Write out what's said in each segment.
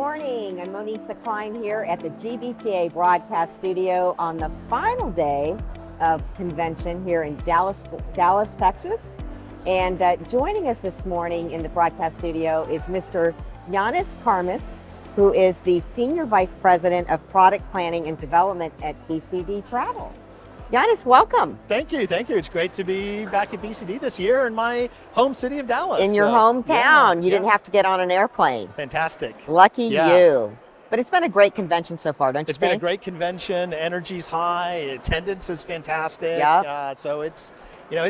morning. I'm Monisa Klein here at the GBTA broadcast studio on the final day of convention here in Dallas, Texas. And joining us this morning in the broadcast studio is Mr. Yannis Karmis, who is the Senior Vice President of Product Planning and Development at BCD Travel. Yannis, welcome. Thank you. It's great to be back at BCD this year in my home city of Dallas. In your hometown. You didn't have to get on an airplane. Fantastic. Lucky you. But it's been a great convention so far, don't you think? It's been a great convention. Energy's high. Attendance is fantastic. Yep. So it's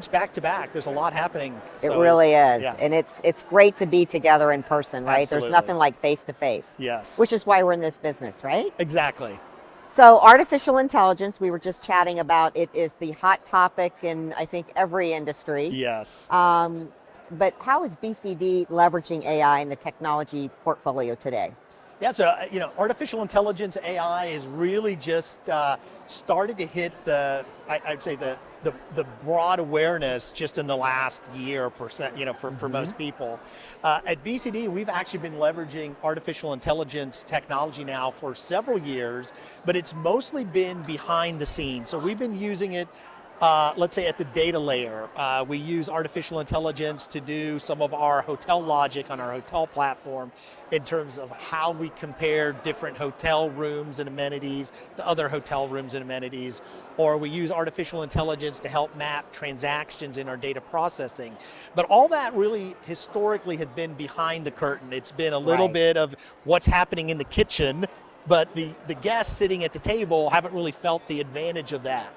back to back. There's a lot happening. It really is. Yeah. And it's great to be together in person, right? Absolutely. There's nothing like face to face. Yes. Which is why we're in this business, right? Exactly. So artificial intelligence, we were just chatting about, it is the hot topic in, I think, every industry. Yes. But how is BCD leveraging AI in the technology portfolio today? Yeah, so artificial intelligence, AI, is really just started to hit I'd say the broad awareness just in the last year percent, for most people. At BCD, we've actually been leveraging artificial intelligence technology now for several years, but it's mostly been behind the scenes. So we've been using it, let's say at the data layer. We use artificial intelligence to do some of our hotel logic on our hotel platform in terms of how we compare different hotel rooms and amenities to other hotel rooms and amenities. Or we use artificial intelligence to help map transactions in our data processing. But all that really historically has been behind the curtain. It's been a little bit of what's happening in the kitchen, but the guests sitting at the table haven't really felt the advantage of that.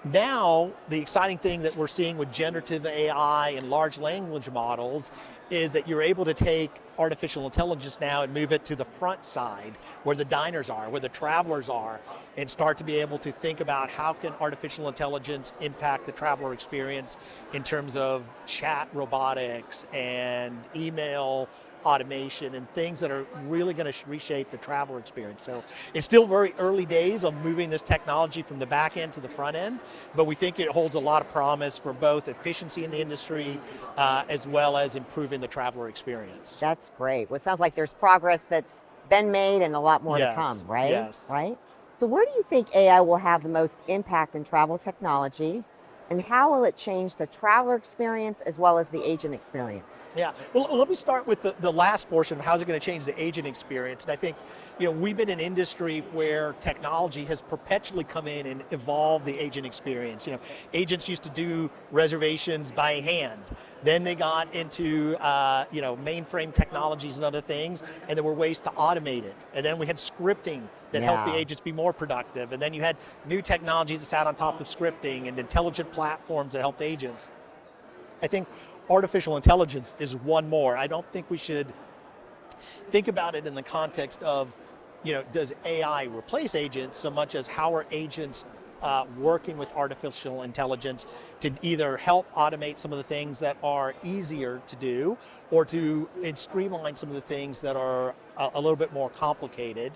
Now, the exciting thing that we're seeing with generative AI and large language models is that you're able to take artificial intelligence now and move it to the front side where the diners are, where the travelers are, and start to be able to think about how can artificial intelligence impact the traveler experience in terms of chat robotics and email automation and things that are really going to reshape the traveler experience. So it's still very early days of moving this technology from the back end to the front end, but we think it holds a lot of promise for both efficiency in the industry as well as improving the traveler experience. That's great. Well, it sounds like there's progress that's been made and a lot more to come, right? Yes. Right? So where do you think AI will have the most impact in travel technology? And how will it change the traveler experience as well as the agent experience? Yeah, well, let me start with the last portion of how's it going to change the agent experience. And I think, we've been in an industry where technology has perpetually come in and evolved the agent experience. Agents used to do reservations by hand. Then they got into, mainframe technologies and other things, and there were ways to automate it. And then we had scripting that helped the agents be more productive. And then you had new technology that sat on top of scripting and intelligent platforms that helped agents. I think artificial intelligence is one more. I don't think we should think about it in the context of, does AI replace agents so much as how are agents working with artificial intelligence to either help automate some of the things that are easier to do or to streamline some of the things that are a little bit more complicated.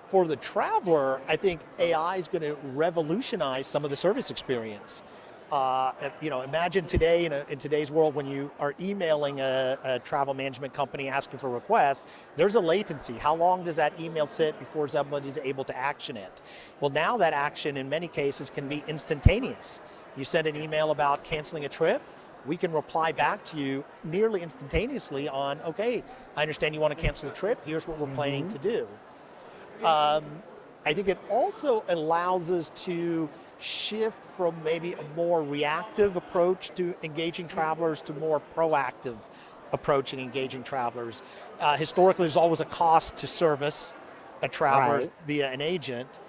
For the traveler, I think AI is going to revolutionize some of the service experience. Imagine today in today's world when you are emailing a travel management company asking for requests, there's a latency. How long does that email sit before somebody's able to action it? Well, now that action in many cases can be instantaneous. You send an email about canceling a trip, we can reply back to you nearly instantaneously on, okay, I understand you want to cancel the trip, here's what we're planning to do. I think it also allows us to shift from maybe a more reactive approach to engaging travelers to more proactive approach in engaging travelers. Historically, there's always a cost to service a traveler via an agent.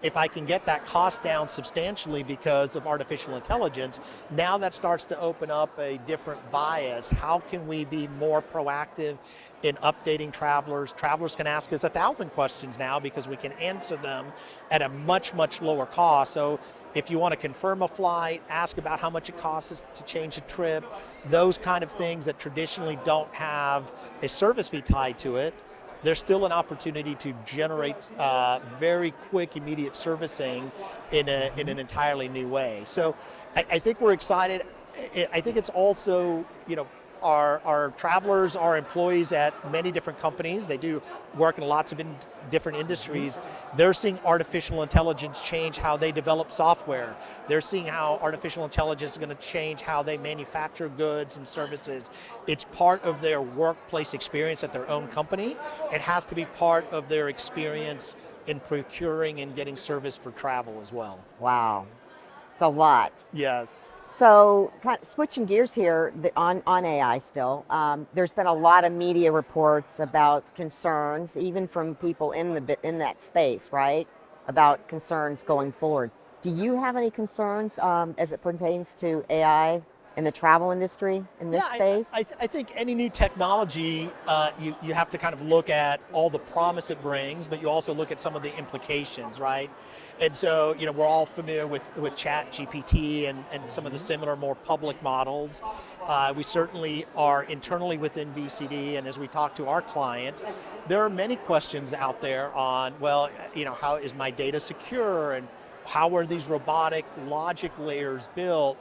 If I can get that cost down substantially because of artificial intelligence, now that starts to open up a different bias. How can we be more proactive in updating travelers? Travelers can ask us 1,000 questions now because we can answer them at a much, much lower cost. So if you want to confirm a flight, ask about how much it costs to change a trip, those kind of things that traditionally don't have a service fee tied to it, there's still an opportunity to generate very quick, immediate servicing in an entirely new way. So I think we're excited. I think it's also, our travelers are employees at many different companies. They do work in lots of different industries. They're seeing artificial intelligence change how they develop software. They're seeing how artificial intelligence is going to change how they manufacture goods and services. It's part of their workplace experience at their own company. It has to be part of their experience in procuring and getting service for travel as well. Wow, it's a lot. Yes. So, kind of switching gears here on AI still, there's been a lot of media reports about concerns, even from people in that space, right? About concerns going forward. Do you have any concerns as it pertains to AI in the travel industry in this space? I think any new technology, you have to kind of look at all the promise it brings, but you also look at some of the implications, right? And so, we're all familiar with Chat GPT and some of the similar, more public models. We certainly are internally within BCD, and as we talk to our clients, there are many questions out there on, well, how is my data secure, and how are these robotic logic layers built?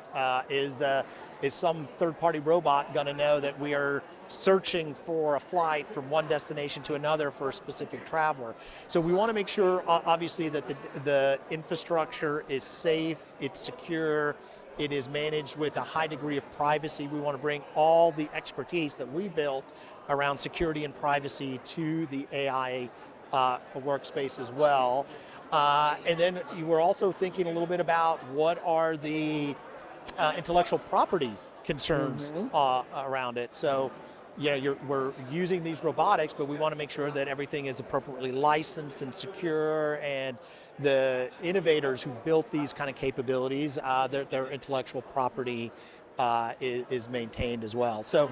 Is some third-party robot going to know that we are searching for a flight from one destination to another for a specific traveler? So we want to make sure, obviously, that the infrastructure is safe, it's secure, it is managed with a high degree of privacy. We want to bring all the expertise that we built around security and privacy to the AI workspace as well. And then we're also thinking a little bit about what are the intellectual property concerns around it. So, we're using these robotics, but we want to make sure that everything is appropriately licensed and secure, and the innovators who've built these kind of capabilities, their intellectual property is maintained as well. So,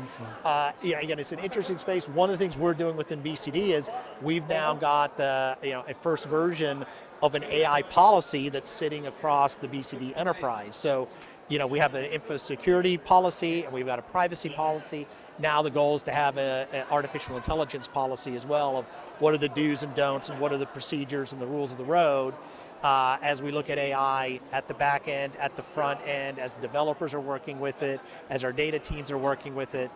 again, it's an interesting space. One of the things we're doing within BCD is we've now got a first version of an AI policy that's sitting across the BCD enterprise. So, we have an info security policy and we've got a privacy policy. Now the goal is to have an artificial intelligence policy as well, of what are the do's and don'ts and what are the procedures and the rules of the road as we look at AI at the back end, at the front end, as developers are working with it, as our data teams are working with it.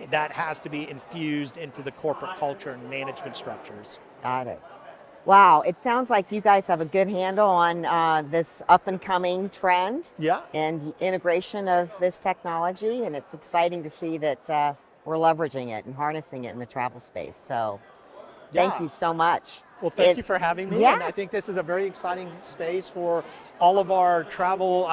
That has to be infused into the corporate culture and management structures. Got it. Wow, it sounds like you guys have a good handle on this up-and-coming trend and the integration of this technology, and it's exciting to see that we're leveraging it and harnessing it in the travel space. So thank you so much. Well, thank you for having me. Yes. And I think this is a very exciting space for all of our travel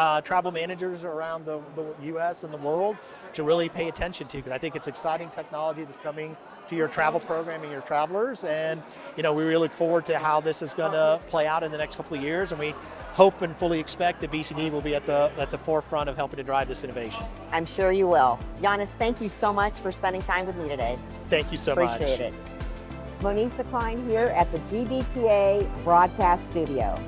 managers around the U.S. and the world to really pay attention to, because I think it's exciting technology that's coming to your travel program and your travelers. And, we really look forward to how this is going to play out in the next couple of years. And we hope and fully expect that BCD will be at the forefront of helping to drive this innovation. I'm sure you will. Yannis, thank you so much for spending time with me today. Thank you so much. Appreciate it. Monique Klein here at the GBTA Broadcast Studio.